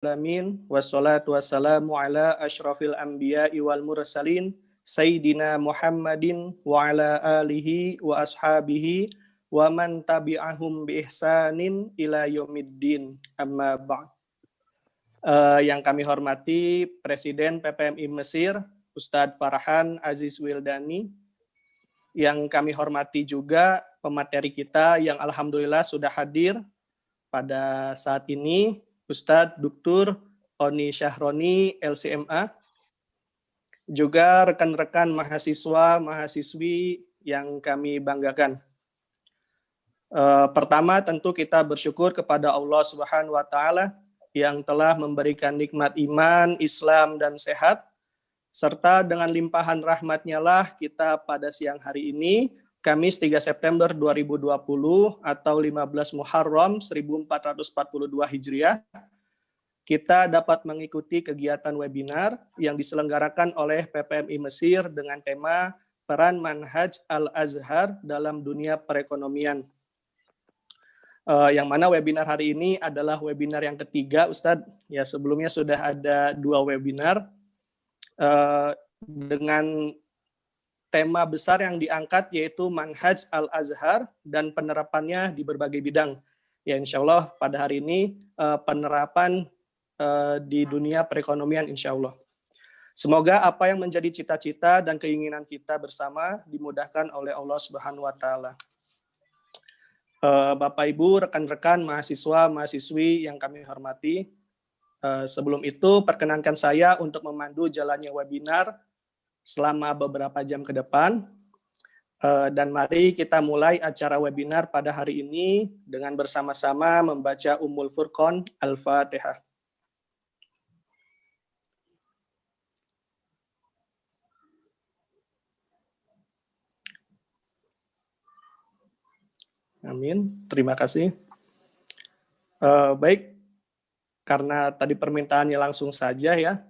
alamin wassalatu wassalamu ala asyrafil anbiya'i wal mursalin sayyidina Muhammadin wa ala alihi wa ashabihi wa man tabi'ahum bi ihsanin ila yaumiddin amma ba'd. Yang kami hormati Presiden PPMI Mesir Ustadz Farhan Aziz Wildani, yang kami hormati juga pemateri kita yang alhamdulillah sudah hadir pada saat ini, Ustadz Dr. Oni Syahroni LCMA, juga rekan-rekan mahasiswa-mahasiswi yang kami banggakan. Pertama tentu kita bersyukur kepada Allah Subhanahu wa Ta'ala yang telah memberikan nikmat iman, Islam, dan sehat, serta dengan limpahan rahmat-Nya lah kita pada siang hari ini, Kamis 3 September 2020 atau 15 Muharram 1442 Hijriah, kita dapat mengikuti kegiatan webinar yang diselenggarakan oleh PPMI Mesir dengan tema Peran Manhaj Al-Azhar dalam Dunia Perekonomian. Yang mana webinar hari ini adalah webinar yang ketiga, Ustadz. Ya, sebelumnya sudah ada 2 webinar dengan tema besar yang diangkat yaitu Manhaj Al-Azhar dan penerapannya di berbagai bidang. Ya, insya Allah pada hari ini penerapan di dunia perekonomian insya Allah. Semoga apa yang menjadi cita-cita dan keinginan kita bersama dimudahkan oleh Allah Subhanahu wa Ta'ala. Bapak Ibu, rekan-rekan mahasiswa-mahasiswi yang kami hormati, sebelum itu perkenankan saya untuk memandu jalannya webinar selama beberapa jam ke depan. Dan mari kita mulai acara webinar pada hari ini dengan bersama-sama membaca Ummul Furqan Al-Fatihah. Amin. Terima kasih. Baik, karena tadi permintaannya langsung saja ya,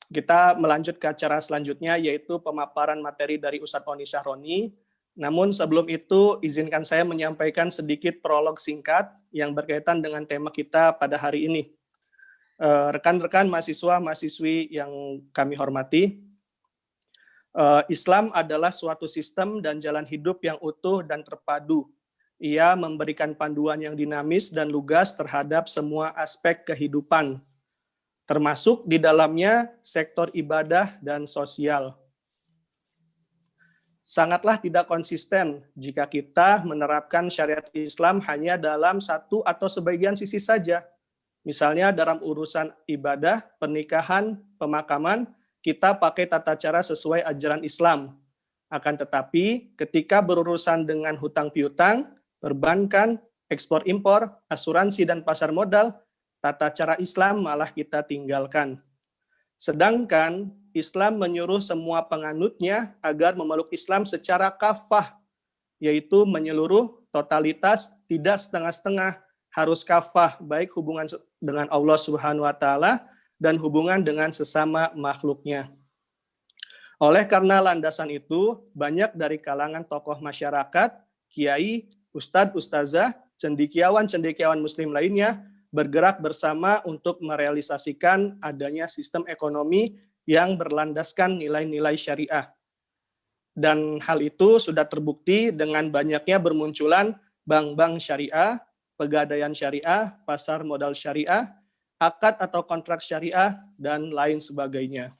kita melanjut ke acara selanjutnya yaitu pemaparan materi dari Ustadz Oni Syahroni. Namun sebelum itu izinkan saya menyampaikan sedikit prolog singkat yang berkaitan dengan tema kita pada hari ini. Rekan-rekan mahasiswa-mahasiswi yang kami hormati, Islam adalah suatu sistem dan jalan hidup yang utuh dan terpadu. Ia memberikan panduan yang dinamis dan lugas terhadap semua aspek kehidupan, termasuk di dalamnya sektor ibadah dan sosial. Sangatlah tidak konsisten jika kita menerapkan syariat Islam hanya dalam satu atau sebagian sisi saja. Misalnya dalam urusan ibadah, pernikahan, pemakaman, kita pakai tata cara sesuai ajaran Islam. Akan tetapi ketika berurusan dengan hutang piutang, perbankan, ekspor-impor, asuransi, dan pasar modal, tata cara Islam malah kita tinggalkan. Sedangkan Islam menyuruh semua penganutnya agar memeluk Islam secara kafah, yaitu menyeluruh, totalitas, tidak setengah-setengah, harus kafah, baik hubungan dengan Allah Subhanahu wa Ta'ala dan hubungan dengan sesama makhluknya. Oleh karena landasan itu, banyak dari kalangan tokoh masyarakat, kiai, ustadz, ustazah, cendekiawan-cendekiawan muslim lainnya bergerak bersama untuk merealisasikan adanya sistem ekonomi yang berlandaskan nilai-nilai syariah. Dan hal itu sudah terbukti dengan banyaknya bermunculan bank-bank syariah, pegadaian syariah, pasar modal syariah, akad atau kontrak syariah, dan lain sebagainya.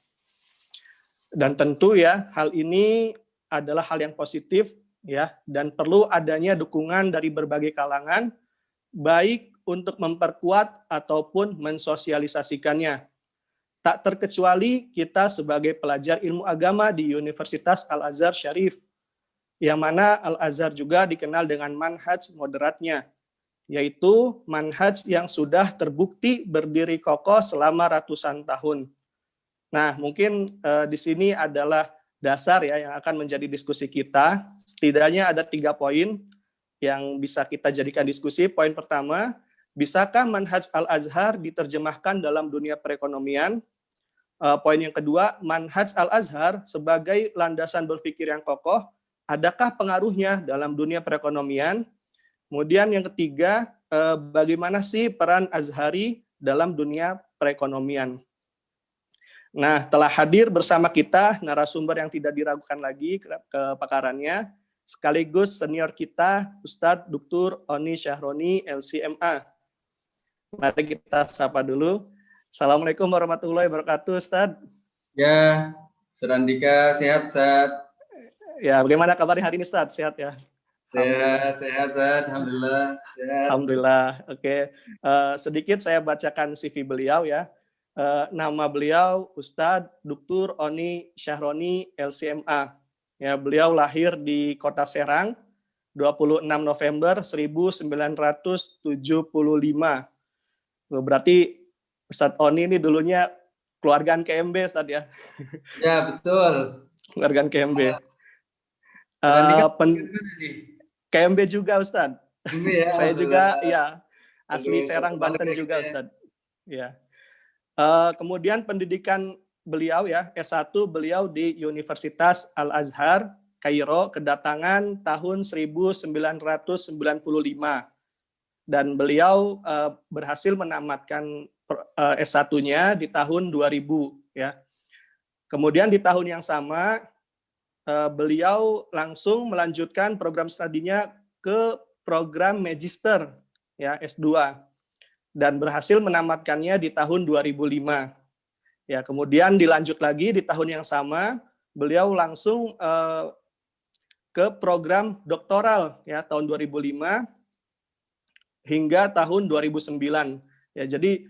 Dan tentu ya, hal ini adalah hal yang positif, ya, dan perlu adanya dukungan dari berbagai kalangan, baik untuk memperkuat ataupun mensosialisasikannya. Tak terkecuali kita sebagai pelajar ilmu agama di Universitas Al-Azhar Syarif, yang mana Al-Azhar juga dikenal dengan manhaj moderatnya, yaitu manhaj yang sudah terbukti berdiri kokoh selama ratusan tahun. Nah, mungkin di sini adalah dasar ya yang akan menjadi diskusi kita. Setidaknya ada 3 poin yang bisa kita jadikan diskusi. Poin pertama, bisakah manhaj Al-Azhar diterjemahkan dalam dunia perekonomian? Poin yang kedua, manhaj Al-Azhar sebagai landasan berpikir yang kokoh, adakah pengaruhnya dalam dunia perekonomian? Kemudian yang ketiga, bagaimana sih peran Azhari dalam dunia perekonomian. Nah, telah hadir bersama kita narasumber yang tidak diragukan lagi kepakarannya, sekaligus senior kita, Ustadz Dr. Oni Syahroni, LCMA. Mari kita sapa dulu. Assalamualaikum warahmatullahi wabarakatuh, Ustadz. Ya, Ustadz Andika, sehat, Ustadz. Ya, bagaimana kabarnya hari ini, Ustadz? Sehat ya? Sehat, Ustadz. Alhamdulillah. Sehat. Alhamdulillah. Oke. Sedikit saya bacakan CV beliau ya. Nama beliau Ustadz Dr. Oni Syahroni, LCMA. Ya, beliau lahir di Kota Serang 26 November 1975. Berarti Ustadz Oni ini dulunya keluargaan KMB, Ustadz ya? Ya, betul. Keluargaan KMB. KMB juga, Ustadz. Ya, saya juga ya asli Serang, Banten juga, Ustadz. Ya. Kemudian pendidikan beliau ya, S1 beliau di Universitas Al-Azhar, Kairo, kedatangan tahun 1995. Dan beliau berhasil menamatkan S1-nya di tahun 2000 ya. Kemudian di tahun yang sama beliau langsung melanjutkan program studinya ke program Magister ya, S2. Dan berhasil menamatkannya di tahun 2005. Ya, kemudian dilanjut lagi di tahun yang sama, beliau langsung ke program doktoral ya tahun 2005 hingga tahun 2009. Ya, jadi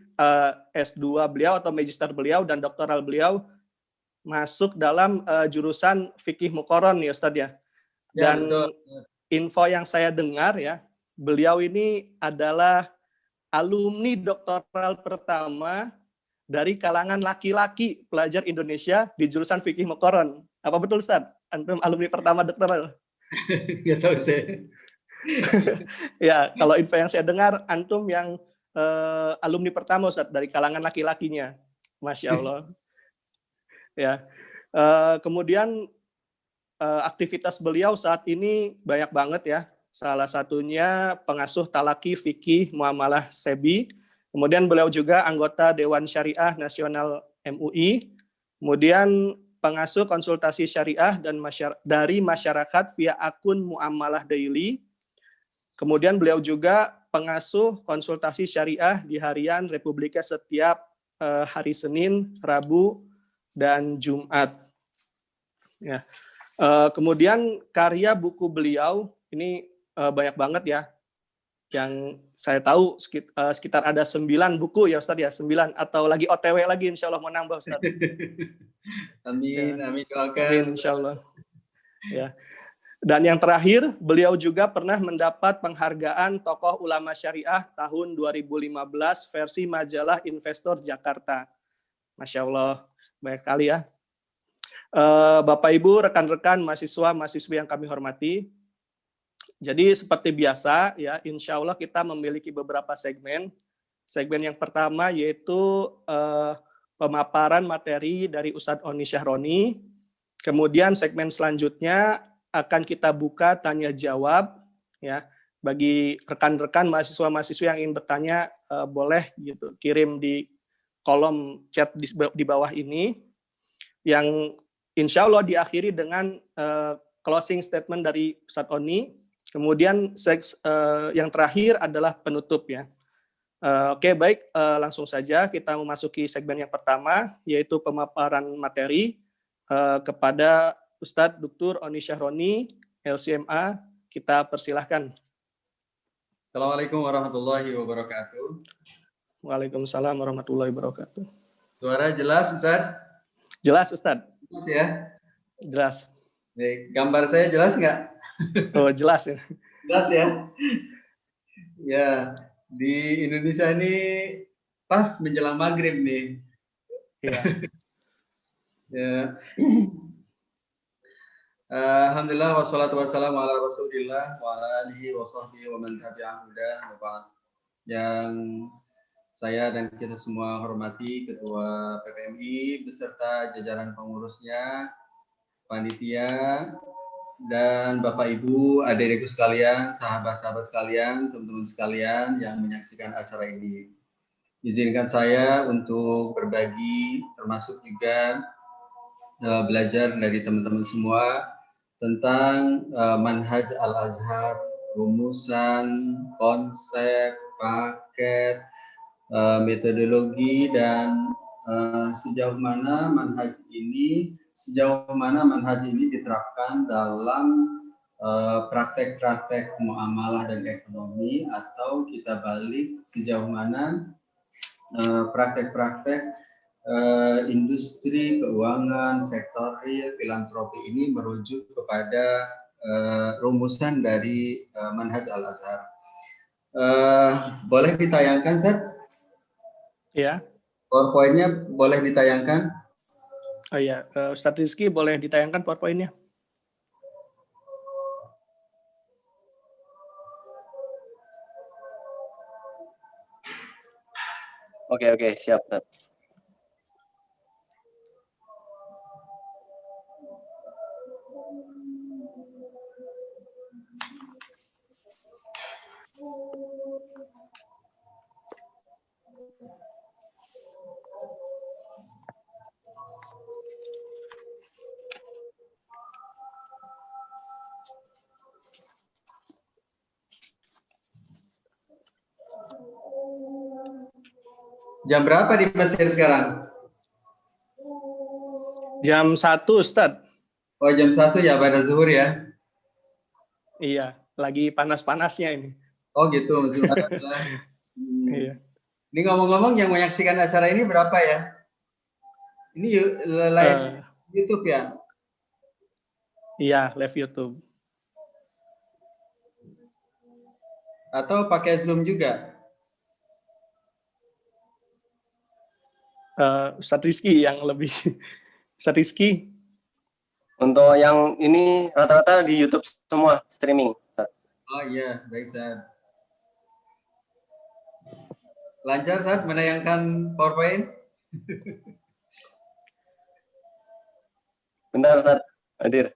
S2 beliau atau magister beliau dan doktoral beliau masuk dalam jurusan fikih muqaran ya, Ustadz ya. Dan ya, info yang saya dengar ya, beliau ini adalah alumni doktoral pertama dari kalangan laki-laki pelajar Indonesia di jurusan fikih muqaran. Apa betul, Ustadz? Antum alumni pertama doktoral? Nggak tahu saya. Ya, kalau info yang saya dengar, antum yang alumni pertama, Ustadz, dari kalangan laki-lakinya. Masya Allah. Ya. Kemudian aktivitas beliau saat ini banyak banget ya. Salah satunya pengasuh talaki fikih muamalah SEBI. Kemudian beliau juga anggota Dewan Syariah Nasional MUI. Kemudian pengasuh konsultasi syariah dan dari masyarakat via akun Muamalah Daily. Kemudian beliau juga pengasuh konsultasi syariah di harian Republika setiap hari Senin, Rabu, dan Jumat. Ya. Kemudian karya buku beliau ini banyak banget ya. Yang saya tahu sekitar ada 9 buku ya, Ustadz ya, 9 atau lagi OTW lagi, insya Allah mau nambah, Ustadz. Amin, ya. amin, doakan. Amin, insya Allah. Ya. Dan yang terakhir, beliau juga pernah mendapat penghargaan Tokoh Ulama Syariah tahun 2015 versi majalah Investor Jakarta. Masya Allah, banyak kali ya. Bapak Ibu, rekan-rekan, mahasiswa-mahasiswi yang kami hormati. Jadi seperti biasa ya, insya Allah kita memiliki beberapa segmen. Segmen yang pertama yaitu pemaparan materi dari Ustadz Oni Syahroni. Kemudian segmen selanjutnya akan kita buka tanya jawab ya, bagi rekan-rekan mahasiswa-mahasiswi yang ingin bertanya boleh gitu kirim di kolom chat di bawah ini, yang insya Allah diakhiri dengan closing statement dari Ustadz Oni. Kemudian yang terakhir adalah penutup ya. Oke, baik, langsung saja kita memasuki segmen yang pertama, yaitu pemaparan materi kepada Ustadz Dr. Oni Syahroni, LCMA. Kita persilahkan. Assalamualaikum warahmatullahi wabarakatuh. Waalaikumsalam warahmatullahi wabarakatuh. Suara jelas, Ustadz? Jelas, Ustadz. Jelas ya? Jelas. Gambar saya jelas nggak? Oh, jelas ya. Jelas ya? Ya, di Indonesia ini pas menjelang maghrib nih. Iya. Ya. Alhamdulillah wassalatu wassalamu ala Rasulillah wa ala alihi wa sahbihi wa man tabi'ahu huda. Yang saya dan kita semua hormati Ketua PPMI beserta jajaran pengurusnya, panitia, dan Bapak Ibu, adik-adikku sekalian, sahabat-sahabat sekalian, teman-teman sekalian yang menyaksikan acara ini. izinkan saya untuk berbagi, termasuk juga belajar dari teman-teman semua tentang manhaj Al-Azhar, rumusan, konsep, paket, metodologi, dan sejauh mana manhaj ini diterapkan dalam praktek-praktek muamalah dan ekonomi, atau kita balik, sejauh mana praktek-praktek industri, keuangan, sektor real, filantropi ini merujuk kepada rumusan dari manhaj Al-Azhar. Boleh ditayangkan, Seth? Ya. PowerPoint-nya boleh ditayangkan? Oh iya, Ustadz Rizky boleh ditayangkan PowerPoint-nya? Oke, siap, Ustaz. Jam berapa di Mesir sekarang? Jam 1, Ustadz. Oh, jam 1 ya, pada zuhur ya? Iya, lagi panas-panasnya ini. Oh gitu, masih panas ya. Iya. Ini ngomong-ngomong, yang menyaksikan acara ini berapa ya? Ini live YouTube ya? Iya, live YouTube. Atau pakai Zoom juga? Ustadz Rizky yang lebih. Ustadz Rizky. Untuk yang ini rata-rata di YouTube semua streaming, Ustaz. Oh iya, baik, Ustaz. Lancar, Ustaz, menayangkan PowerPoint? Bentar, Ustaz. Hadir.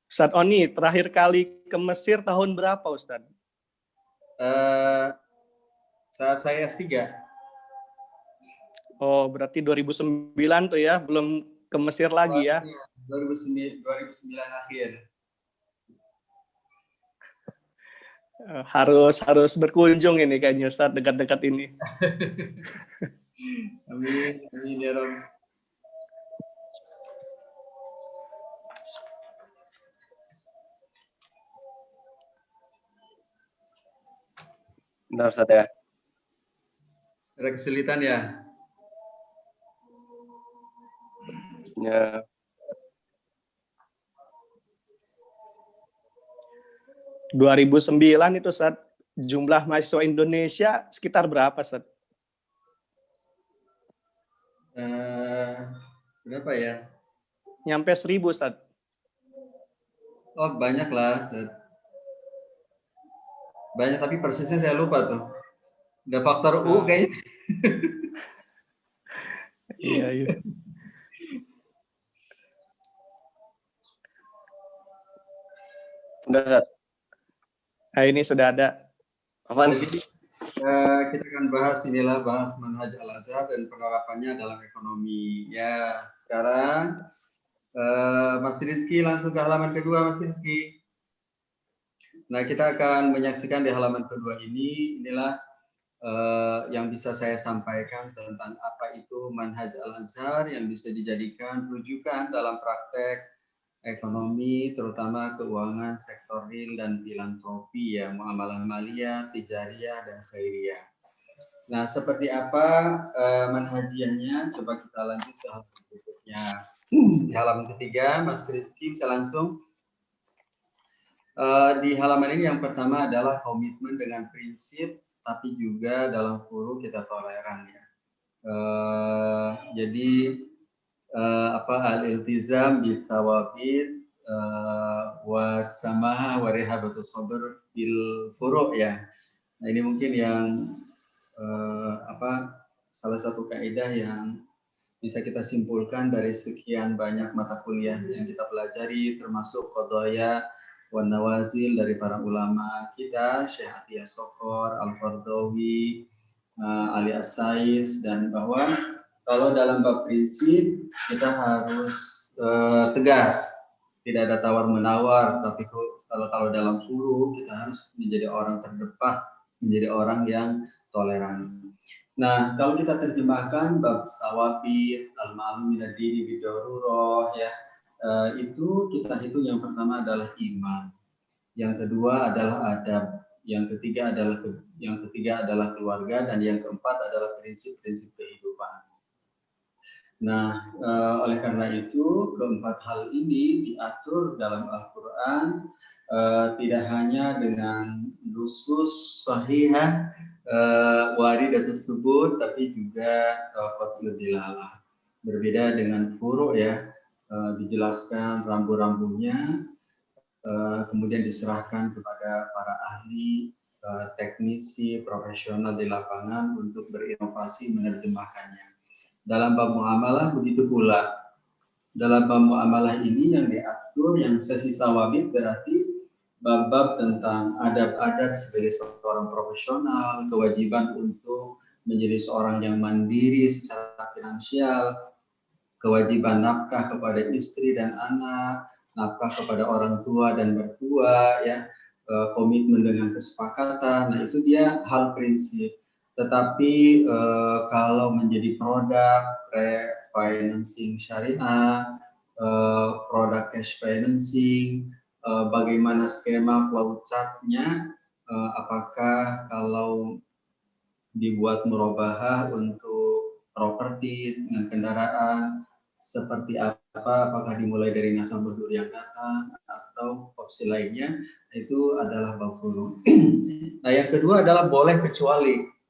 Ustadz Oni, terakhir kali ke Mesir tahun berapa, Ustadz? Saat saya S3. Oh, berarti 2009 tuh ya, belum ke Mesir lagi ya? 2009 akhir. Harus berkunjung ini kayaknya, Ustadz, dekat-dekat ini. Amin ya Rob. Bentar, Ustaz ya. Ada kesulitan ya? Ya. - 2009 itu, Ustadz, jumlah mahasiswa Indonesia sekitar berapa, Ustadz? Berapa ya? Nyampe 1000, Ustadz. Oh, banyak lah, Ustadz. Banyak, tapi persisnya saya lupa tuh. Ada faktor U kayaknya. Iya. Udah, Ustaz. Nah, ini sudah ada. Apaan? Jadi, kita akan bahas manhaj Al-Azhar dan penerapannya dalam ekonomi. Ya, sekarang Mas Rizky langsung ke halaman kedua, Mas Rizky. Nah, kita akan menyaksikan di halaman kedua inilah yang bisa saya sampaikan tentang apa itu manhaj Al-Azhar yang bisa dijadikan rujukan dalam praktek ekonomi, terutama keuangan, sektor real, dan filantropi, ya, muamalah maliyah, tijariyah, dan khairiyah. Nah, seperti apa manhajiahnya? Coba kita lanjut ke halaman berikutnya. Di halaman ketiga, Mas Rizky bisa langsung. Di halaman ini yang pertama adalah komitmen dengan prinsip, tapi juga dalam kurung kita toleran, ya. Jadi al-iltizam bisawabit wasamaha warehabatu sabr bil furu', ya. Nah, ini mungkin yang salah satu kaidah yang bisa kita simpulkan dari sekian banyak mata kuliah yang kita pelajari, termasuk qadaya wan nawazil dari para ulama kita, Syekh Atiyah Sokor, Al-Fardawi, Ali As-Sais, dan bahwa kalau dalam bab prinsip kita harus tegas, tidak ada tawar-menawar, tapi kalau dalam suruh kita harus menjadi orang terdepan, menjadi orang yang toleran. Nah, kalau kita terjemahkan bab sawabit, al-ma'lum minad dini bidharurah, ya, itu kita hitung yang pertama adalah iman, yang kedua adalah adab, yang ketiga adalah keluarga, dan yang keempat adalah prinsip-prinsip kehidupan. Nah, oleh karena itu keempat hal ini diatur dalam Al-Quran, tidak hanya dengan nusus sahihah waridatus tsubut, tapi juga qat'iyud dilalah. Berbeda dengan furu', ya, dijelaskan rambu-rambunya, kemudian diserahkan kepada para ahli, teknisi, profesional di lapangan untuk berinovasi menerjemahkannya. Dalam bab muamalah begitu pula. Dalam bab muamalah ini yang diatur, yang sesi sawabit berarti bab-bab tentang adab-adab sebagai seorang profesional, kewajiban untuk menjadi seorang yang mandiri secara finansial, kewajiban nafkah kepada istri dan anak, nafkah kepada orang tua dan mertua, ya, komitmen dengan kesepakatan. Nah, itu dia hal prinsip. Tetapi kalau menjadi produk refinancing syariah, produk cash financing, bagaimana skema flow chart-nya, apakah kalau dibuat murabahah untuk properti dengan kendaraan seperti apa, apakah dimulai dari nasabah dulu yang datang atau opsi lainnya, itu adalah bab furu'. Nah, yang kedua adalah boleh kecuali.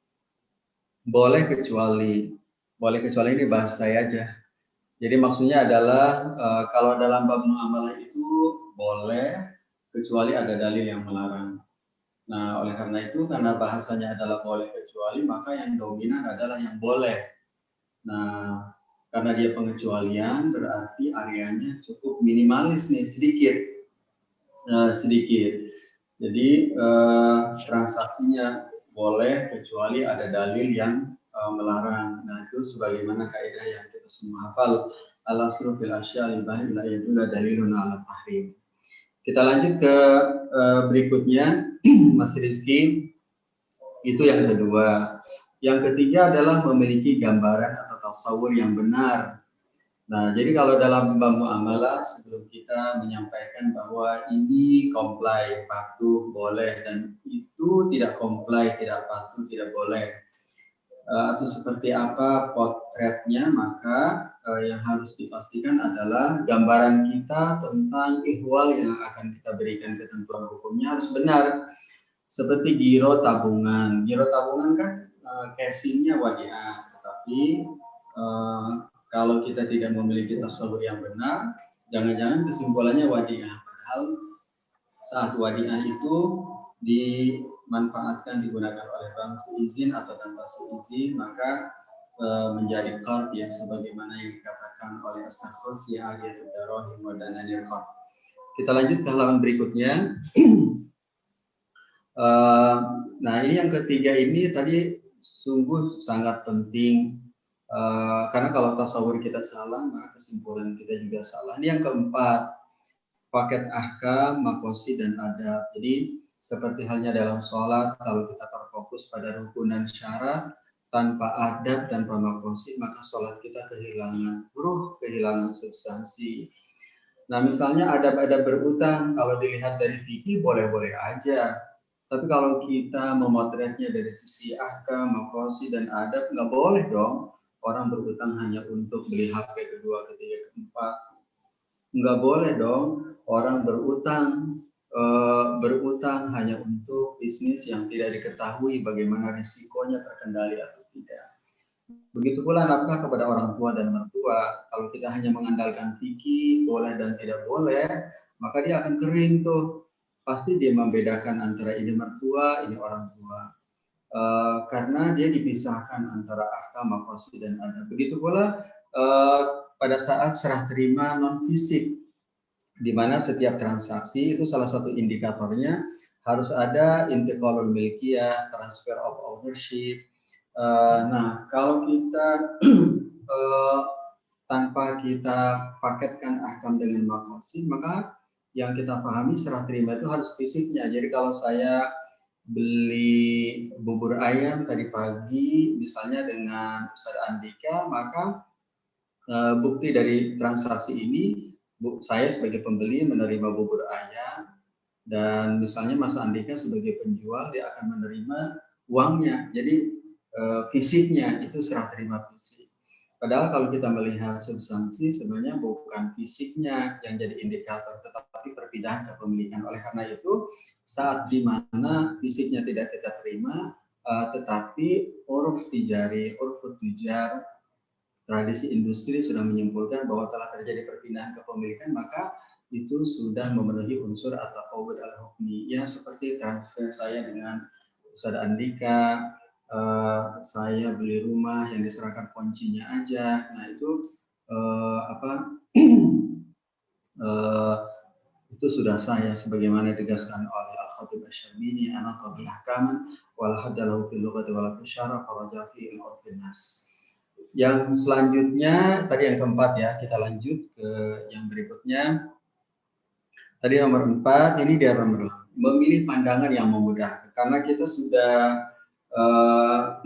Boleh kecuali ini bahasa saya aja. Jadi maksudnya adalah kalau dalam bab muamalah itu boleh kecuali ada dalil yang melarang. Nah, oleh karena itu, karena bahasanya adalah boleh kecuali, maka yang dominan adalah yang boleh. Nah, karena dia pengecualian, berarti areanya cukup minimalis nih, sedikit. Jadi transaksinya boleh kecuali ada dalil yang melarang. Nah, itu sebagaimana kaidah yang kita semua hafal, al-aslu fil asya' illa yadullu dalilun ala tahrim. Kita lanjut ke berikutnya, Mas Rizky. Itu yang kedua. Yang ketiga adalah memiliki gambaran atau tasawur yang benar. Nah, jadi kalau dalam bab muamalah, sebelum kita menyampaikan bahwa ini comply, patuh, boleh, dan itu tidak comply, tidak patuh, tidak boleh, atau seperti apa potretnya, maka yang harus dipastikan adalah gambaran kita tentang ihwal yang akan kita berikan ketentuan hukumnya harus benar. Seperti giro tabungan. Giro tabungan kan casingnya wadiah, tetapi kalau kita tidak memiliki tasawur yang benar, jangan-jangan kesimpulannya wadiah. Padahal saat wadiah itu dimanfaatkan, digunakan oleh bank seizin atau tanpa seizin, maka menjadi qard, ya, sebagaimana yang dikatakan oleh As-Sakhrasi Agiyatud Darahim wa Dananir Qard. Kita lanjut ke halaman berikutnya. Nah, ini yang ketiga ini tadi sungguh sangat penting. Karena kalau tasawur kita salah, maka kesimpulan kita juga salah. Ini yang keempat, paket ahkam, makosid, dan adab. Jadi seperti halnya dalam sholat, kalau kita terfokus pada rukun dan syarat, tanpa adab, tanpa makosid, maka sholat kita kehilangan ruh, kehilangan substansi. Nah, misalnya adab-adab berutang, kalau dilihat dari fikih boleh-boleh aja. Tapi kalau kita memotretnya dari sisi ahkam, makosid, dan adab, nggak boleh dong. Orang berutang hanya untuk beli HP kedua, ketiga, keempat. Nggak boleh dong orang berutang hanya untuk bisnis yang tidak diketahui bagaimana risikonya terkendali atau tidak. Begitu pula nafkah kepada orang tua dan mertua. Kalau kita hanya mengandalkan fikih, boleh dan tidak boleh, maka dia akan kering tuh. Pasti dia membedakan antara ini mertua, ini orang tua. Karena dia dipisahkan antara ahkam, makosid, dan adab. Begitu pula pada saat serah terima non fisik, di mana setiap transaksi itu salah satu indikatornya harus ada intiqalul milkiyah, transfer of ownership, Nah, kalau kita tanpa kita paketkan ahkam dengan maqasid, maka yang kita pahami serah terima itu harus fisiknya. Jadi kalau saya beli bubur ayam tadi pagi misalnya dengan Ustaz Andika, maka bukti dari transaksi ini saya sebagai pembeli menerima bubur ayam, dan misalnya Mas Andika sebagai penjual dia akan menerima uangnya. Jadi fisiknya itu serah terima fisik. Padahal kalau kita melihat substansi, sebenarnya bukan fisiknya yang jadi indikator, tetapi perpindahan kepemilikan. Oleh karena itu, saat di mana fisiknya tidak kita terima, tetapi uruf tijari, uruf tujar, tradisi industri sudah menyimpulkan bahwa telah terjadi perpindahan kepemilikan, maka itu sudah memenuhi unsur atau qawud al-hukmi. Ya, seperti transfer saya dengan Ustaz Andika, saya beli rumah yang diserahkan kuncinya aja. Nah, itu itu sudah saya sebagaimana ditegaskan oleh Al-Khatib Asy-Syarbini, ana qabih ahkaman wal hadalahu fil lughati wal syarah faraja fi al-urfin nas. Yang selanjutnya tadi yang keempat ya, kita lanjut ke yang berikutnya. Tadi nomor 4, ini dia nomor 5, memilih pandangan yang memudahkan. Karena kita sudah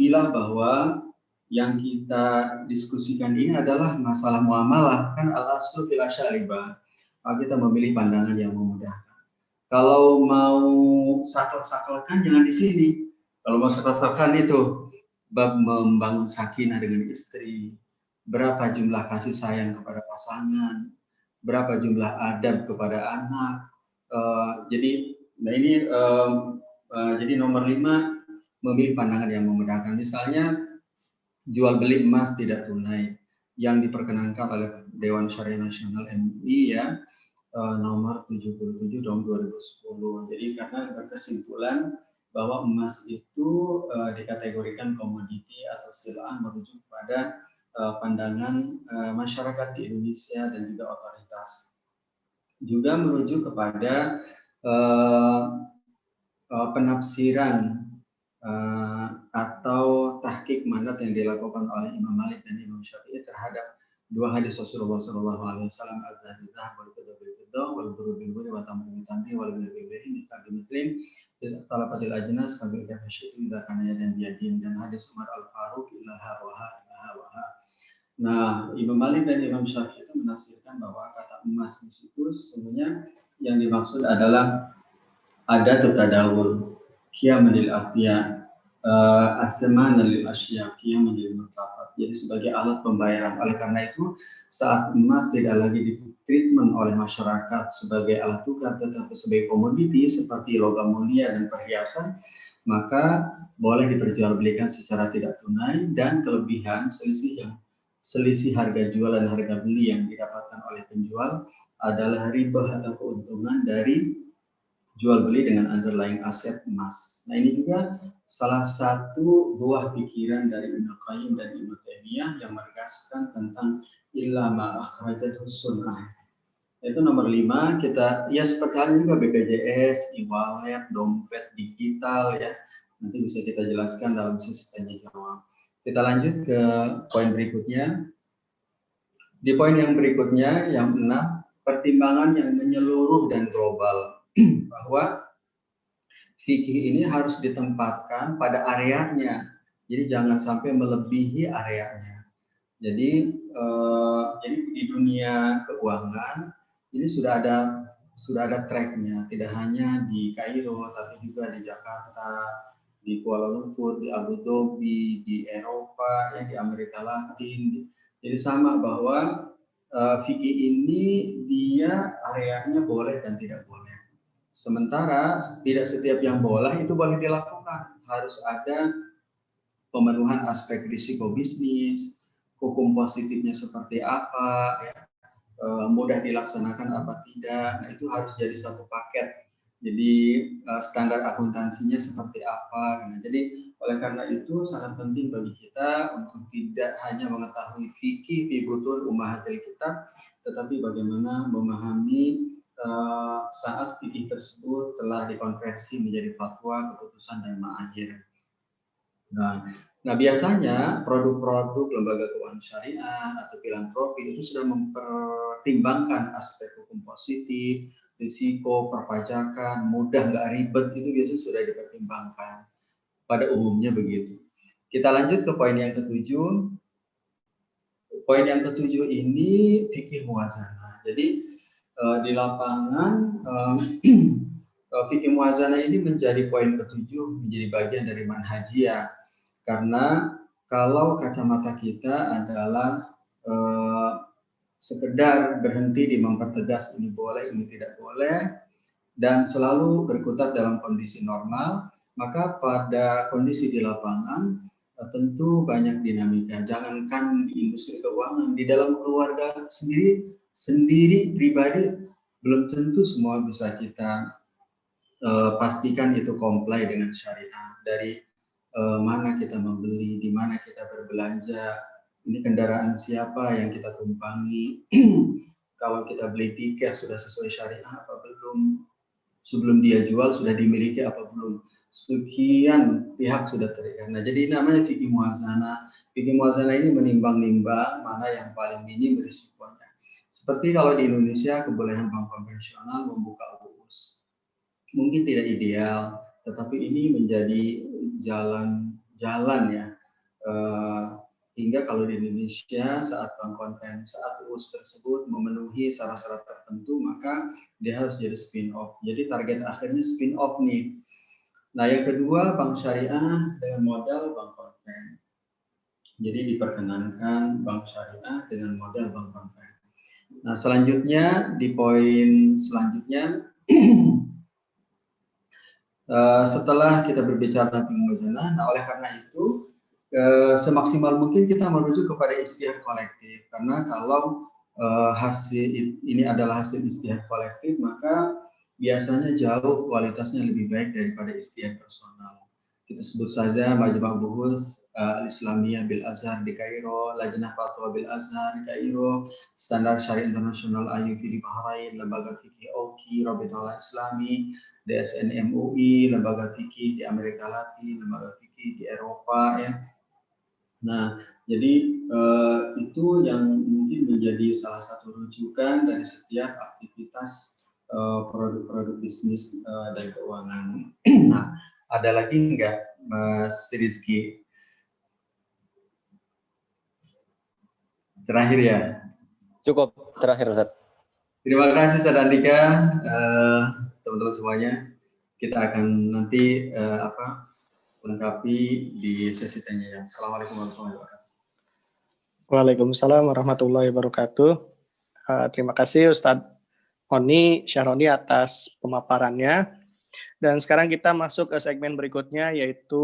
bilang bahwa yang kita diskusikan ini adalah masalah muamalah, kan al-aslu fil asy'aribah. Kita memilih pandangan yang memudahkan. Kalau mau saklek-saklekan jangan di sini. Kalau mau saklek-saklekan itu bab membangun sakinah dengan istri, berapa jumlah kasih sayang kepada pasangan, berapa jumlah adab kepada anak. Jadi nomor 5, memilih pandangan yang memudahkan. Misalnya jual beli emas tidak tunai yang diperkenankan oleh Dewan Syariah Nasional MUI ya, nomor 77 tahun 2010. Jadi karena berkesimpulan bahwa emas itu dikategorikan komoditi atau silah merujuk pada pandangan masyarakat di Indonesia dan juga otoritas. Juga merujuk kepada penafsiran atau tahqiq manat yang dilakukan oleh Imam Malik dan Imam Syafi'i terhadap dua hadis Rasulullah SAW, al-zahid wal fiddah wal buru bil buru wa tamru bil tamri wal bil bil misal muslim talafatil ajnas kabil kafasyi'in zakana dan biadin, dan hadis Umar al-Faruq ilaha wa ha. Nah, Imam Malik dan Imam Syafi'i itu menafsirkan bahwa kata emas di situ sesungguhnya yang dimaksud adalah ada tadawul kiamanil asya, asman lil asya, kiamanil mutlaqat. Jadi sebagai alat pembayaran. Oleh karena itu, saat emas tidak lagi ditreatment oleh masyarakat sebagai alat tukar, tetapi sebagai komoditi seperti logam mulia dan perhiasan, maka boleh diperjualbelikan secara tidak tunai, dan kelebihan selisih harga jual dan harga beli yang didapatkan oleh penjual adalah riba atau keuntungan dari jual beli dengan underlying aset emas. Nah, ini juga salah satu buah pikiran dari Ibnu Qayyim dan Ibnu Taimiyah yang menegaskan tentang illa ma akhrajahu sunnah. Itu nomor 5, kita ya seperti halnya juga BPJS, e-wallet, dompet digital ya. Nanti bisa kita jelaskan dalam sesi tanya jawab. Kita lanjut ke poin berikutnya. Di poin yang berikutnya, yang 6, pertimbangan yang menyeluruh dan global. Bahwa fikih ini harus ditempatkan pada areanya, jadi jangan sampai melebihi areanya. Jadi di dunia keuangan ini sudah ada tracknya, tidak hanya di Kairo tapi juga di Jakarta, di Kuala Lumpur, di Abu Dhabi, di Eropa, ya, di Amerika Latin. Jadi sama bahwa fikih ini dia areanya boleh dan tidak boleh. Sementara tidak setiap yang boleh itu boleh dilakukan. Harus ada pemenuhan aspek risiko bisnis, hukum positifnya seperti apa, ya, mudah dilaksanakan apa tidak. Nah, itu harus jadi satu paket. Jadi standar akuntansinya seperti apa. Nah, jadi oleh karena itu sangat penting bagi kita untuk tidak hanya mengetahui fikih fi butur ummahatil kitab, tetapi bagaimana memahami saat fikih tersebut telah dikonversi menjadi fatwa, keputusan, dan ma'akhir. Nah, Nah, biasanya produk-produk lembaga keuangan syariah atau filantropi itu sudah mempertimbangkan aspek hukum positif, risiko, perpajakan, mudah nggak ribet, itu biasanya sudah dipertimbangkan. Pada umumnya begitu. Kita lanjut ke poin yang ketujuh. Poin yang ketujuh ini fikih muwazanah. Jadi di lapangan fikih muwazanah ini menjadi poin ketujuh, menjadi bagian dari manhajiyah. Karena kalau kacamata kita adalah sekedar berhenti di mempertegas ini boleh, ini tidak boleh, dan selalu berkutat dalam kondisi normal, maka pada kondisi di lapangan tentu banyak dinamika. Jangankan di industri keuangan, di dalam keluarga sendiri pribadi belum tentu semua bisa kita pastikan itu comply dengan syariah. Dari mana kita membeli, di mana kita berbelanja, ini kendaraan siapa yang kita tumpangi, kalau kita beli tiket sudah sesuai syariah apa belum, sebelum dia jual sudah dimiliki apa belum, sekian pihak sudah terikat. Nah, jadi namanya fikih muhasana. Fikih muhasana ini menimbang-nimbang mana yang paling minim risikonya. Seperti kalau di Indonesia kebolehan bank konvensional membuka UUS. Mungkin tidak ideal, tetapi ini menjadi jalan ya. Hingga kalau di Indonesia saat UUS tersebut memenuhi syarat-syarat tertentu, maka dia harus jadi spin-off. Jadi target akhirnya spin-off nih. Nah, yang kedua, bank syariah dengan modal bank konven. Jadi diperkenankan bank syariah dengan modal bank konven. Nah, selanjutnya di poin selanjutnya setelah kita berbicara tentang muwazanah, nah oleh karena itu semaksimal mungkin kita merujuk kepada ijtihad kolektif, karena kalau hasil ini adalah hasil ijtihad kolektif, maka biasanya jauh kualitasnya lebih baik daripada ijtihad personal. Kita sebut saja Majma' Buhus Al-Islamiyah Bil Azhar di Kairo, Lajnah Fatwa Bil Azhar di Kairo, Standar Syariah Internasional IUV di Bahrain, Lembaga Fikih Oki, Rabitaul Islami, DSN MUI, Lembaga Fikih di Amerika Latin, Lembaga Fikih di Eropa ya. Nah, jadi itu yang mungkin menjadi salah satu rujukan dari setiap aktivitas produk-produk bisnis dan keuangan. Nah, ada lagi enggak, Mas Rizky? Terakhir ya? Cukup, terakhir Ustaz. Terima kasih Ustaz Andika, teman-teman semuanya. Kita akan nanti lengkapi di sesi tanya jawab. Assalamualaikum warahmatullahi wabarakatuh. Waalaikumsalam warahmatullahi wabarakatuh. Terima kasih Ustadz Honi Syahroni atas pemaparannya. Dan sekarang kita masuk ke segmen berikutnya, yaitu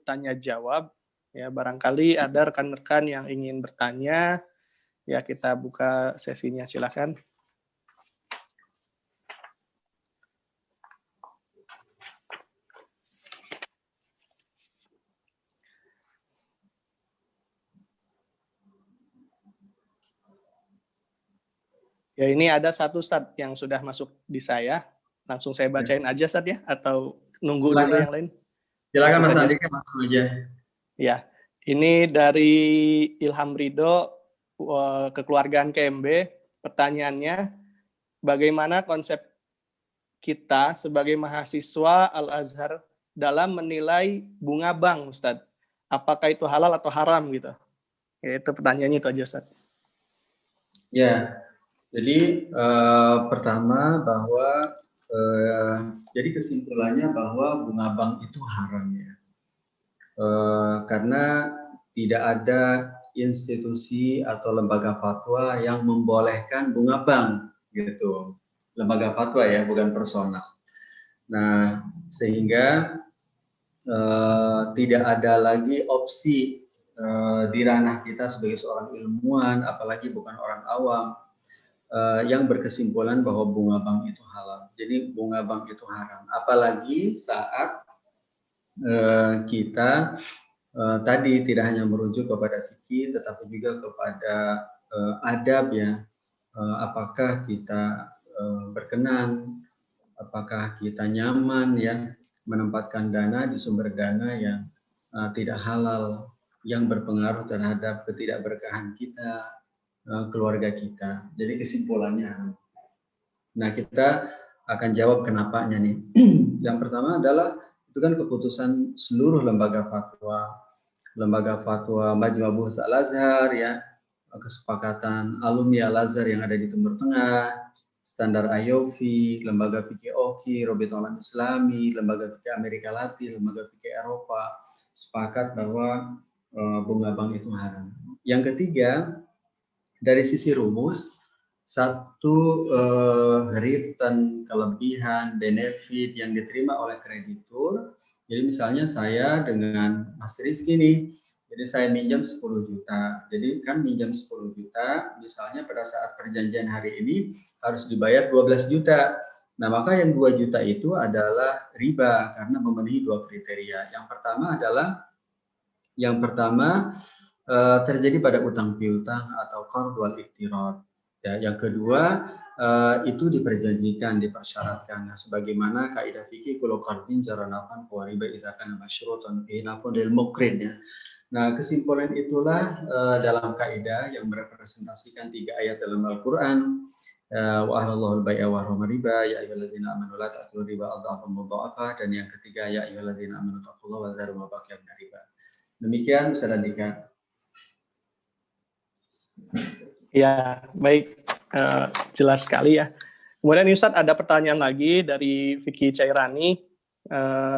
tanya jawab. Ya, barangkali ada rekan-rekan yang ingin bertanya, ya kita buka sesinya, silakan. Ya, ini ada satu Ustadz yang sudah masuk di saya. Langsung saya bacain aja Ustadz ya, atau nunggu dulu yang lain? Silakan Mas Andika, langsung aja. Ya, ini dari Ilham Ridho, kekeluargaan KMB. Pertanyaannya, bagaimana konsep kita sebagai mahasiswa Al-Azhar dalam menilai bunga bank, Ustadz? Apakah itu halal atau haram gitu? Ya, itu pertanyaannya itu aja, Ustadz. Ya, jadi pertama bahwa jadi kesimpulannya bahwa bunga bank itu haram ya, karena tidak ada institusi atau lembaga fatwa yang membolehkan bunga bank gitu, lembaga fatwa ya, bukan personal. Nah, sehingga tidak ada lagi opsi di ranah kita sebagai seorang ilmuwan, apalagi bukan orang awam, yang berkesimpulan bahwa bunga bank itu halal. Jadi bunga bank itu haram. Apalagi saat kita tadi tidak hanya merujuk kepada fikih, tetapi juga kepada adab ya. Apakah kita berkenan, apakah kita nyaman ya menempatkan dana di sumber dana yang tidak halal yang berpengaruh terhadap ketidakberkahan kita, keluarga kita. Jadi kesimpulannya, nah kita akan jawab kenapanya nih. Yang pertama adalah itu kan keputusan seluruh lembaga fatwa Majma' Buhutz Al-Azhar ya, kesepakatan alumni Al-Azhar yang ada di Timur Tengah, standar IOV, lembaga fikih OKI, Robitul Alam Islami, lembaga fikih Amerika Latin, lembaga fikih Eropa sepakat bahwa bunga bank itu haram. Yang ketiga, dari sisi rumus, satu return, kelebihan, benefit yang diterima oleh kreditur. Jadi misalnya saya dengan Mas Rizky nih, jadi saya minjam 10 juta. Jadi kan minjam 10 juta, misalnya pada saat perjanjian hari ini harus dibayar 12 juta. Nah, maka yang 2 juta itu adalah riba karena memenuhi 2 kriteria. Yang pertama terjadi pada utang piutang atau qard wal iqtirad. Ya, yang kedua itu diperjanjikan, dipersyaratkan. Nah, sebagaimana kaidah fikih kullu qardin jara naf'an fa riba idza kana masyrutan fi naf'un lil muqrid ya. Nah, kesimpulan itulah dalam kaidah yang merepresentasikan 3 ayat dalam Al-Qur'an. Wa ahlallahu al-bai'a wa harrama riba ya ayyuhalladzina amanu la ta'kulu riba adhafan mudha'afah, dan yang ketiga ya ayyuhalladzina amanu taqullaha wa dharu ma baqiya min riba. Demikian Ustaz Andika. Ya, baik, jelas sekali ya. Kemudian Ustadz ada pertanyaan lagi dari Vicky Cairani.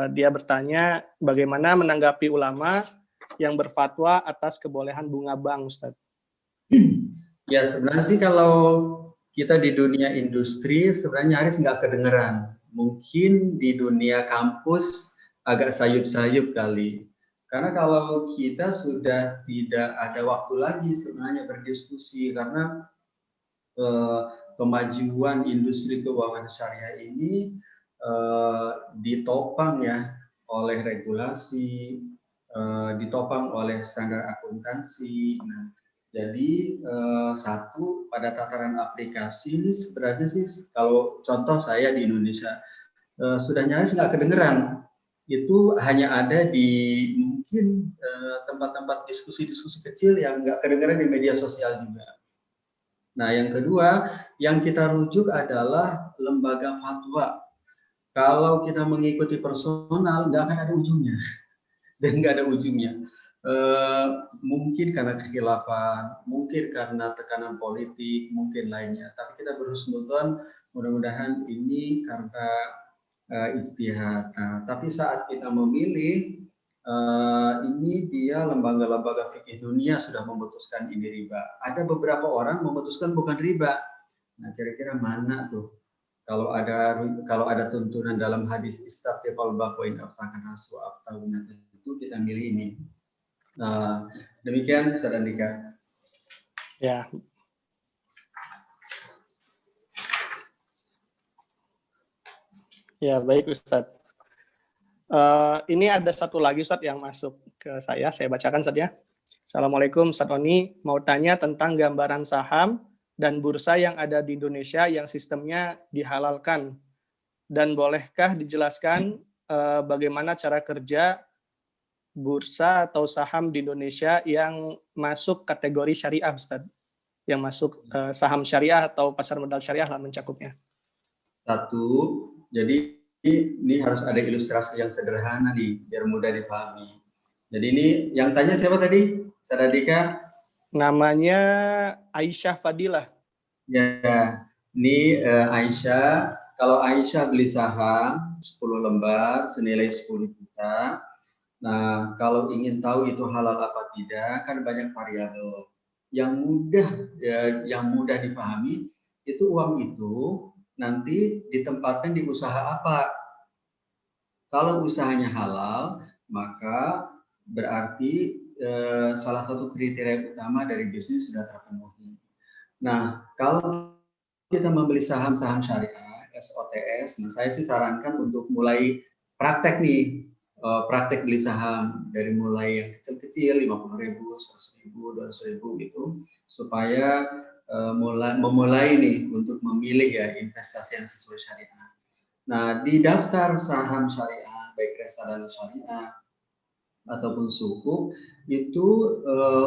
Dia bertanya bagaimana menanggapi ulama yang berfatwa atas kebolehan bunga bank, Ustadz? Ya, sebenarnya sih kalau kita di dunia industri sebenarnya nyaris nggak kedengeran. Mungkin di dunia kampus agak sayup-sayup kali. Karena kalau kita sudah tidak ada waktu lagi sebenarnya berdiskusi, karena kemajuan industri keuangan syariah ini ditopang ya oleh regulasi, ditopang oleh standar akuntansi. Nah, jadi satu pada tataran aplikasi ini sebenarnya sih kalau contoh saya di Indonesia sudah nyaris nggak kedengeran. Itu hanya ada di mungkin tempat-tempat diskusi-diskusi kecil yang nggak kedengeran di media sosial juga. Nah, yang kedua yang kita rujuk adalah lembaga fatwa. Kalau kita mengikuti personal nggak akan ada ujungnya dan nggak ada ujungnya. Mungkin karena kekhilafan, mungkin karena tekanan politik, mungkin lainnya. Tapi kita berhusnuzon mudah-mudahan ini karena istihad. Nah, tapi saat kita memilih, ini dia lembaga-lembaga fikih dunia sudah memutuskan ini riba. Ada beberapa orang memutuskan bukan riba. Nah, kira-kira mana tuh? Kalau ada tuntunan dalam hadis istaftifal bahwain aftakan aswa aftahuna, itu kita milih ini. Demikian Ustaz Andika. Ya. Ya, baik Ustadz. Ini ada satu lagi Ustadz yang masuk ke saya bacakan Ustadz ya. Assalamualaikum Ustadz Oni, mau tanya tentang gambaran saham dan bursa yang ada di Indonesia yang sistemnya dihalalkan. Dan bolehkah dijelaskan bagaimana cara kerja bursa atau saham di Indonesia yang masuk kategori syariah Ustadz? Yang masuk saham syariah atau pasar modal syariah lah mencakupnya. Satu, jadi ini harus ada ilustrasi yang sederhana nih, biar mudah dipahami. Jadi ini yang tanya siapa tadi? Saradika? Namanya Aisyah Fadilah. Ya, ini Aisyah. Kalau Aisyah beli saham 10 lembar senilai 10 juta. Nah, kalau ingin tahu itu halal apa tidak, kan banyak variabel. Yang mudah dipahami itu uang itu nanti ditempatkan di usaha apa. Kalau usahanya halal, maka berarti salah satu kriteria utama dari bisnis sudah terpenuhi. Nah, kalau kita membeli saham-saham syariah, SOTS, nah saya sih sarankan untuk mulai praktek nih, praktek beli saham dari mulai yang kecil-kecil, 50.000, 100.000, 200.000 gitu, supaya memulai nih untuk memilih ya investasi yang sesuai syariah. Nah, di daftar saham syariah, baik reksadana syariah ataupun sukuk itu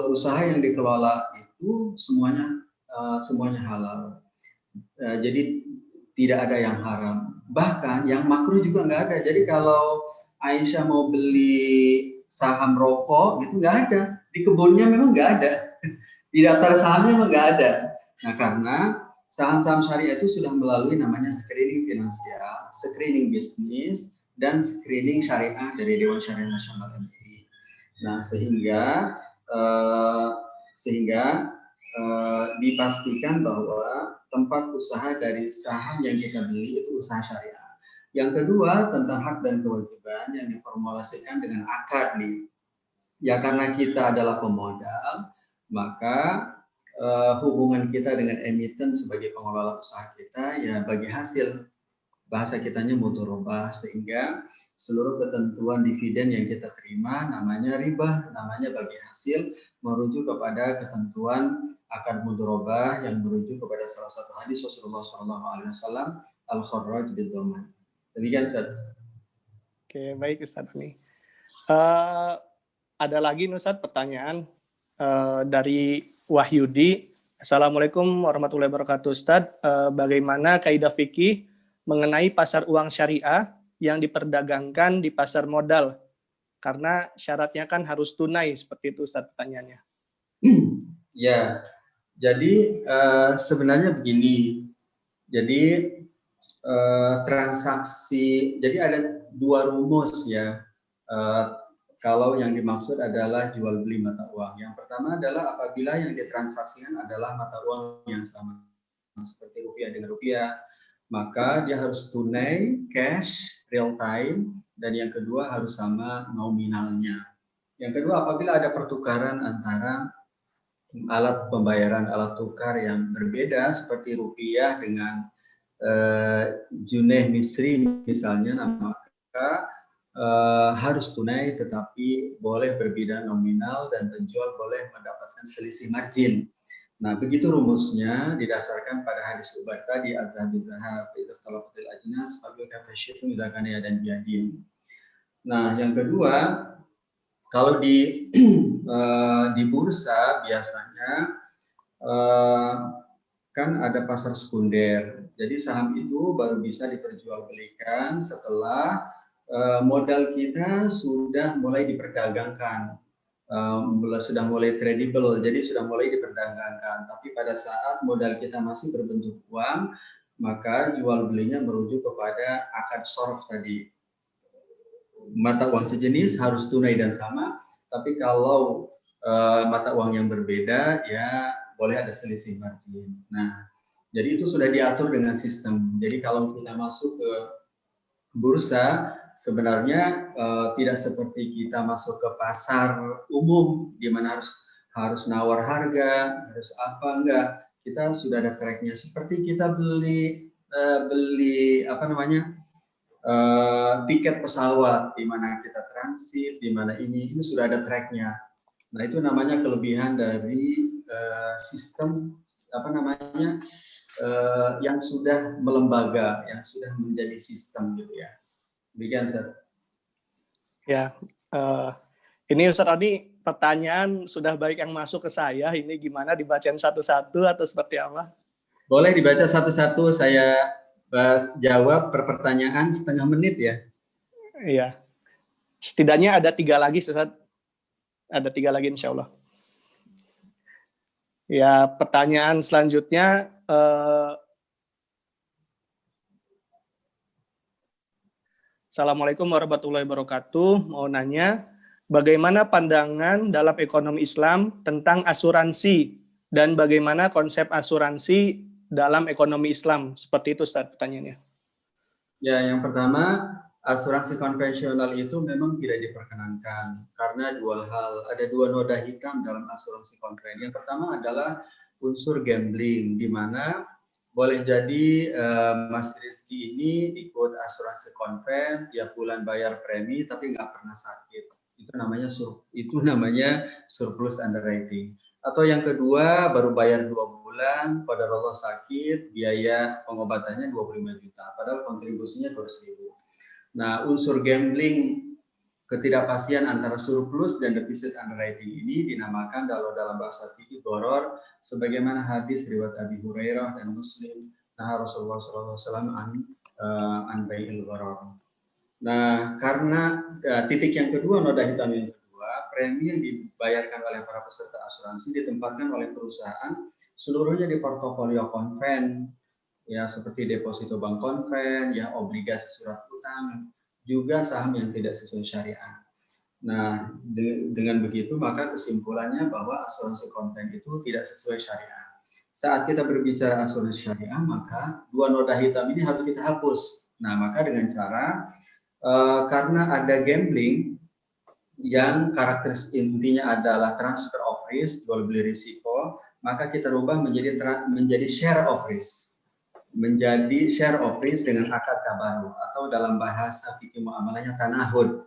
usaha yang dikelola itu semuanya halal. Jadi tidak ada yang haram. Bahkan yang makruh juga nggak ada. Jadi kalau Aisyah mau beli saham rokok itu nggak ada. Di kebunnya memang nggak ada. Di daftar sahamnya memang nggak ada. Nah, karena saham-saham syariah itu sudah melalui namanya screening finansial, screening bisnis, dan screening syariah dari Dewan Syariah Nasional MUI. Nah, sehingga dipastikan bahwa tempat usaha dari saham yang kita beli itu usaha syariah. Yang kedua, tentang hak dan kewajiban yang diformulasikan dengan akad nih. Ya, karena kita adalah pemodal, maka hubungan kita dengan emiten sebagai pengelola usaha kita ya bagi hasil. Bahasa kitanya mudharabah, sehingga seluruh ketentuan dividen yang kita terima namanya riba, namanya bagi hasil, merujuk kepada ketentuan akad mudharabah yang merujuk kepada salah satu hadis Rasulullah SAW, al-kharraj bid-dhaman. Demikian, Ustaz. Oke, baik Ustaz Ani. Ada lagi Ustaz pertanyaan dari Wahyudi. Assalamualaikum warahmatullahi wabarakatuh Ustaz. Bagaimana kaidah fikih mengenai pasar uang syariah yang diperdagangkan di pasar modal? Karena syaratnya kan harus tunai, seperti itu Ustaz pertanyaannya. Ya, jadi sebenarnya begini. Jadi transaksi, jadi ada dua rumus ya. Kalau yang dimaksud adalah jual beli mata uang. Yang pertama adalah apabila yang ditransaksikan adalah mata uang yang sama, seperti rupiah dengan rupiah, maka dia harus tunai, cash, real time, dan yang kedua harus sama nominalnya. Yang kedua, apabila ada pertukaran antara alat pembayaran, alat tukar yang berbeda, seperti rupiah dengan juneh Misri misalnya, maka harus tunai tetapi boleh berbeda nominal dan penjual boleh mendapatkan selisih margin. Nah, begitu rumusnya didasarkan pada hadis Ubadah tadi, al-dhahabu dhahab, itu kalau betul ajnas, fabio kafasyitu midakania dan biadin. Nah, yang kedua, kalau di bursa biasanya kan ada pasar sekunder. Jadi saham itu baru bisa diperjualbelikan setelah modal kita sudah mulai diperdagangkan. Sudah mulai tradable, jadi sudah mulai diperdagangkan. Tapi pada saat modal kita masih berbentuk uang, maka jual belinya merujuk kepada akad shorf tadi. Mata uang sejenis harus tunai dan sama, tapi kalau mata uang yang berbeda, ya boleh ada selisih margin. Nah, jadi itu sudah diatur dengan sistem. Jadi kalau kita masuk ke bursa, sebenarnya tidak seperti kita masuk ke pasar umum di mana harus nawar harga, harus apa, enggak. Kita sudah ada tracknya. Seperti kita beli tiket pesawat, di mana kita transit, di mana ini sudah ada tracknya. Nah, itu namanya kelebihan dari sistem yang sudah melembaga, yang sudah menjadi sistem gitu ya. Demikian, Ustaz. Ya, ini Ustaz Adi, pertanyaan sudah baik yang masuk ke saya, ini gimana dibacain satu-satu atau seperti apa? Boleh dibaca satu-satu, saya jawab per pertanyaan setengah menit ya. Iya. Setidaknya ada 3 lagi, Ustaz. Ada 3 lagi insya Allah. Ya, pertanyaan selanjutnya, Assalamualaikum warahmatullahi wabarakatuh. Mau nanya, bagaimana pandangan dalam ekonomi Islam tentang asuransi dan bagaimana konsep asuransi dalam ekonomi Islam? Seperti itu, Ustaz, pertanyaannya. Ya, yang pertama, asuransi konvensional itu memang tidak diperkenankan karena ada dua noda hitam dalam asuransi konvensional. Yang pertama adalah unsur gambling, di mana boleh jadi Mas Rizky ini ikut asuransi konven, tiap bulan bayar premi tapi nggak pernah sakit. Itu namanya surplus underwriting. Atau yang kedua, baru bayar 2 bulan, qadarullah sakit, biaya pengobatannya 25 juta, padahal kontribusinya 200.000. Nah, unsur gambling ketidakpastian antara surplus dan defisit underwriting ini dinamakan dalam bahasa fikih gharar, sebagaimana hadis riwayat Abi Hurairah dan Muslim, nah Rasulullah SAW an bai'il gharar. Nah, karena titik yang kedua, noda hitam yang kedua, premi yang dibayarkan oleh para peserta asuransi ditempatkan oleh perusahaan seluruhnya di portofolio konven, ya seperti deposito bank konven, ya obligasi surat utang, juga saham yang tidak sesuai syariah. Nah, dengan begitu maka kesimpulannya bahwa asuransi konven itu tidak sesuai syariah. Saat kita berbicara asuransi syariah, maka dua noda hitam ini harus kita hapus. Nah, maka dengan cara karena ada gambling yang karakteristik intinya adalah transfer of risk, jual beli risiko, maka kita rubah menjadi share of risk. Menjadi share of risk dengan akad tabarru, atau dalam bahasa fikih muamalahnya tanahud.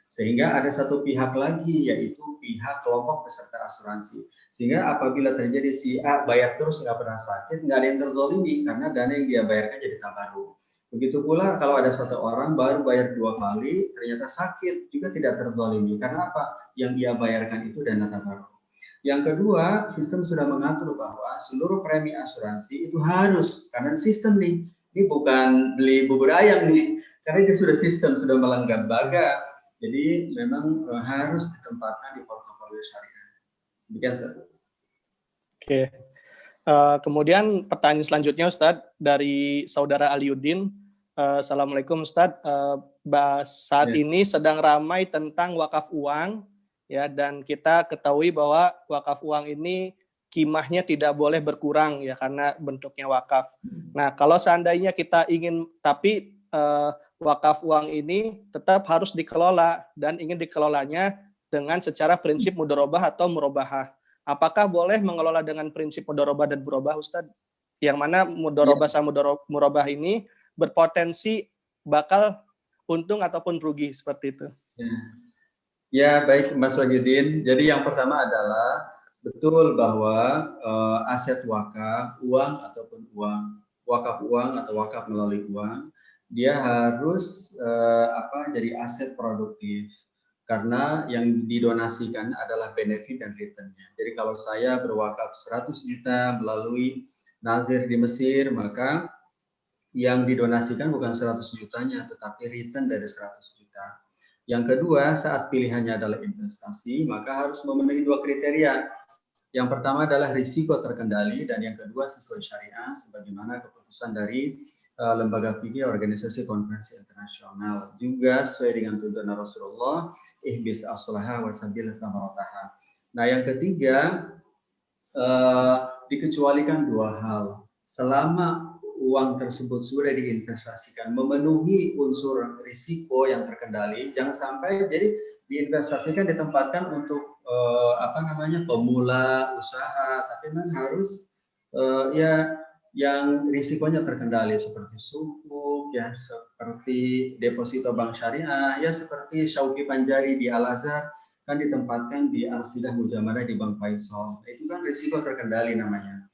Sehingga ada satu pihak lagi, yaitu pihak kelompok peserta asuransi. Sehingga apabila terjadi si A bayar terus nggak pernah sakit, nggak ada yang terzolimi karena dana yang dia bayarkan jadi tabarru. Begitu pula kalau ada satu orang baru bayar 2 kali, ternyata sakit, juga tidak terzolimi. Karena apa? Yang ia bayarkan itu dana tabarru. Yang kedua, sistem sudah mengatur bahwa seluruh premi asuransi itu harus, karena sistem nih, ini bukan beli bubur ayam nih, karena itu sudah sistem, sudah melembaga. Jadi memang harus ditempatkan di portofolio syariah. Demikian, Ustaz. Oke. Kemudian pertanyaan selanjutnya, Ustadz, dari saudara Aliuddin. Assalamualaikum, Ustadz. Saat ini sedang ramai tentang wakaf uang, ya, dan kita ketahui bahwa wakaf uang ini kimahnya tidak boleh berkurang, ya, karena bentuknya wakaf. Nah, kalau seandainya kita ingin, tapi wakaf uang ini tetap harus dikelola dan ingin dikelolanya dengan secara prinsip mudharabah atau murabahah. Apakah boleh mengelola dengan prinsip mudharabah dan murabahah, Ustadz? Yang mana mudharabah sama murabahah ini berpotensi bakal untung ataupun rugi seperti itu. Ya, baik Mas Wahidin. Jadi yang pertama adalah betul bahwa aset wakaf, uang ataupun wakaf uang atau wakaf melalui uang, dia harus jadi aset produktif. Karena yang didonasikan adalah benefit dan return-nya. Jadi kalau saya berwakaf 100 juta melalui nazir di Mesir, maka yang didonasikan bukan 100 jutanya, tetapi return dari 100 juta. Yang kedua, saat pilihannya adalah investasi, maka harus memenuhi 2 kriteria. Yang pertama adalah risiko terkendali, dan yang kedua sesuai syariah, sebagaimana keputusan dari lembaga fikih organisasi konferensi internasional. Juga sesuai dengan tuntunan Rasulullah, ihbis as-salaha wa sabil thamarataha. Nah, yang ketiga, dikecualikan 2 hal. Selama uang tersebut sudah diinvestasikan memenuhi unsur risiko yang terkendali, jangan sampai jadi diinvestasikan ditempatkan untuk pemula usaha, tapi memang harus yang risikonya terkendali seperti sukuk, ya seperti deposito bank syariah, ya seperti Syauqi Panjari di Al Azhar kan ditempatkan di Arsidah Mujamalah di Bank Faisal. Itu kan risiko terkendali namanya.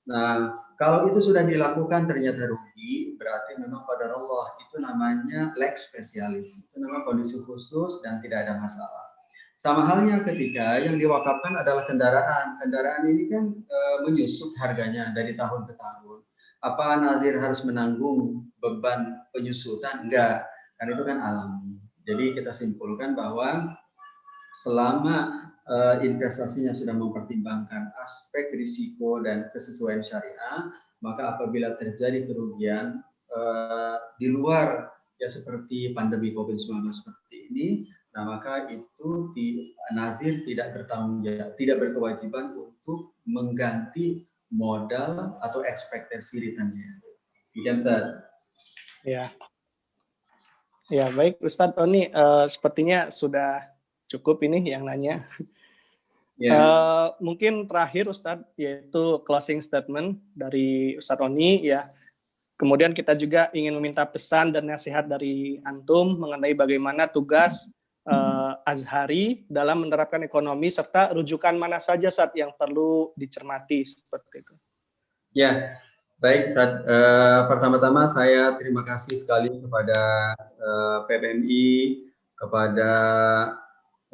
Nah, kalau itu sudah dilakukan ternyata rugi, berarti memang qadarullah, itu namanya lex spesialis. Itu namanya kondisi khusus dan tidak ada masalah. Sama halnya ketika yang diwakafkan adalah kendaraan. Kendaraan ini kan menyusut harganya dari tahun ke tahun. Apa nazir harus menanggung beban penyusutan? Enggak, karena itu kan alami. Jadi kita simpulkan bahwa selama investasinya sudah mempertimbangkan aspek risiko dan kesesuaian syariah, maka apabila terjadi kerugian di luar ya seperti pandemi COVID-19 seperti ini, nah maka itu nazir tidak bertanggung jawab, tidak berkewajiban untuk mengganti modal atau ekspektasi return-nya. Demikian, Ustaz. Ya. Ya, baik Ustadz. Ini sepertinya sudah cukup ini yang nanya. Mungkin terakhir Ustadz, yaitu closing statement dari Ustadz Oni, ya. Kemudian kita juga ingin meminta pesan dan nasihat dari Antum mengenai bagaimana tugas Azhari dalam menerapkan ekonomi, serta rujukan mana saja Ustadz yang perlu dicermati seperti itu. Ya, baik Ustadz. Pertama-tama saya terima kasih sekali kepada PPMI kepada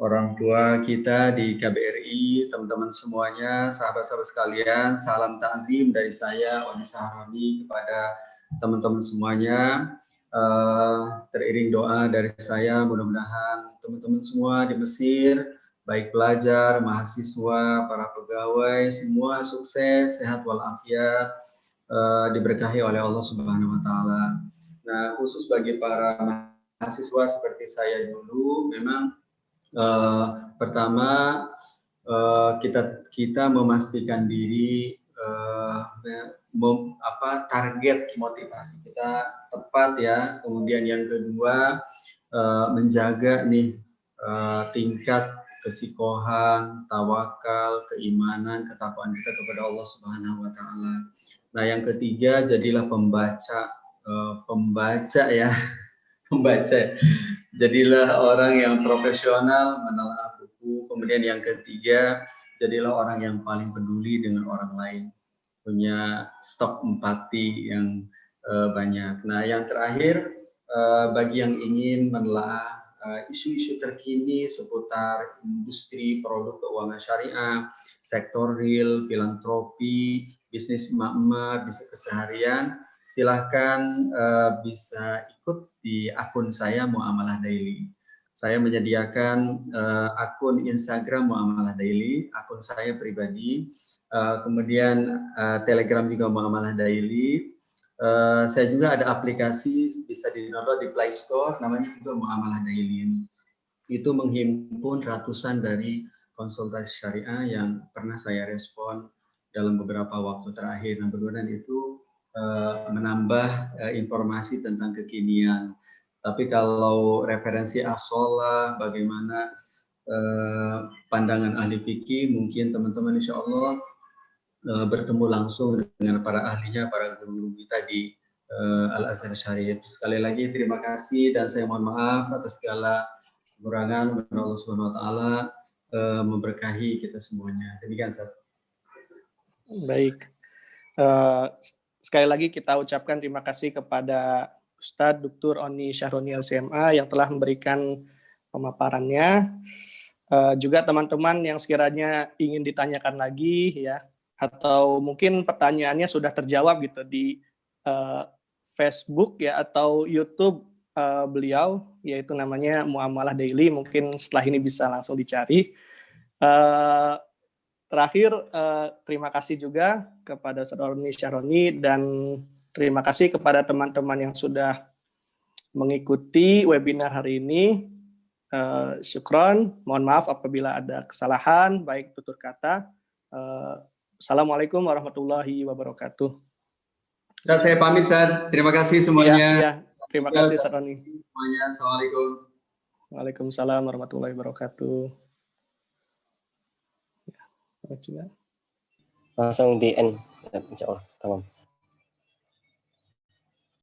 orang tua kita di KBRI, teman-teman semuanya, sahabat-sahabat sekalian, salam takzim dari saya, Oni Sahroni, kepada teman-teman semuanya. Teriring doa dari saya, mudah-mudahan teman-teman semua di Mesir, baik pelajar, mahasiswa, para pegawai, semua sukses, sehat walafiat, diberkahi oleh Allah Subhanahu wa Ta'ala. Nah, khusus bagi para mahasiswa seperti saya dulu, memang pertama kita memastikan diri, target motivasi kita tepat ya. Kemudian yang kedua, menjaga nih tingkat kesikohan, tawakal, keimanan, ketakwaan kita kepada Allah Subhanahu wa Ta'ala. Nah, yang ketiga, jadilah pembaca ya, pembaca. Jadilah orang yang profesional menelaah buku. Kemudian yang ketiga, jadilah orang yang paling peduli dengan orang lain, punya stok empati yang banyak. Nah, yang terakhir, bagi yang ingin menelaah isu-isu terkini seputar industri produk keuangan syariah, sektor real, filantropi, bisnis emak-emak, bisnis keseharian, silahkan bisa ikut di akun saya Muamalah Daily. Saya menyediakan akun Instagram Muamalah Daily, akun saya pribadi, kemudian Telegram juga Muamalah Daily. Saya juga ada aplikasi bisa di-download di Play Store, namanya juga Muamalah Daily. Itu menghimpun ratusan dari konsultasi syariah yang pernah saya respon dalam beberapa waktu terakhir. Nah, mudah-mudahan itu menambah informasi tentang kekinian. Tapi kalau referensi as-sholah, bagaimana pandangan ahli fikih, mungkin teman-teman insya Allah bertemu langsung dengan para ahlinya, para guru kita di Al-Azhar Syarif. Sekali lagi terima kasih dan saya mohon maaf atas segala kekurangan. Allah Subhanahu wa Ta'ala memberkahi kita semuanya. Demikian, Ustaz. Baik. Sekali lagi kita ucapkan terima kasih kepada Ustadz Dr. Oni Sahroni LCMA yang telah memberikan pemaparannya. Juga teman-teman yang sekiranya ingin ditanyakan lagi ya, atau mungkin pertanyaannya sudah terjawab gitu di Facebook ya atau YouTube beliau, yaitu namanya Muamalah Daily, mungkin setelah ini bisa langsung dicari. Terakhir, terima kasih juga kepada Saudara Oni Sahroni dan terima kasih kepada teman-teman yang sudah mengikuti webinar hari ini. Syukron, mohon maaf apabila ada kesalahan, baik tutur kata. Assalamualaikum warahmatullahi wabarakatuh. Ustaz, saya pamit, Ustaz. Terima kasih semuanya. Ya, terima kasih, Ustaz Oni. Semuanya, Assalamualaikum. Waalaikumsalam warahmatullahi wabarakatuh. Langsung di end, insya Allah. Tamam.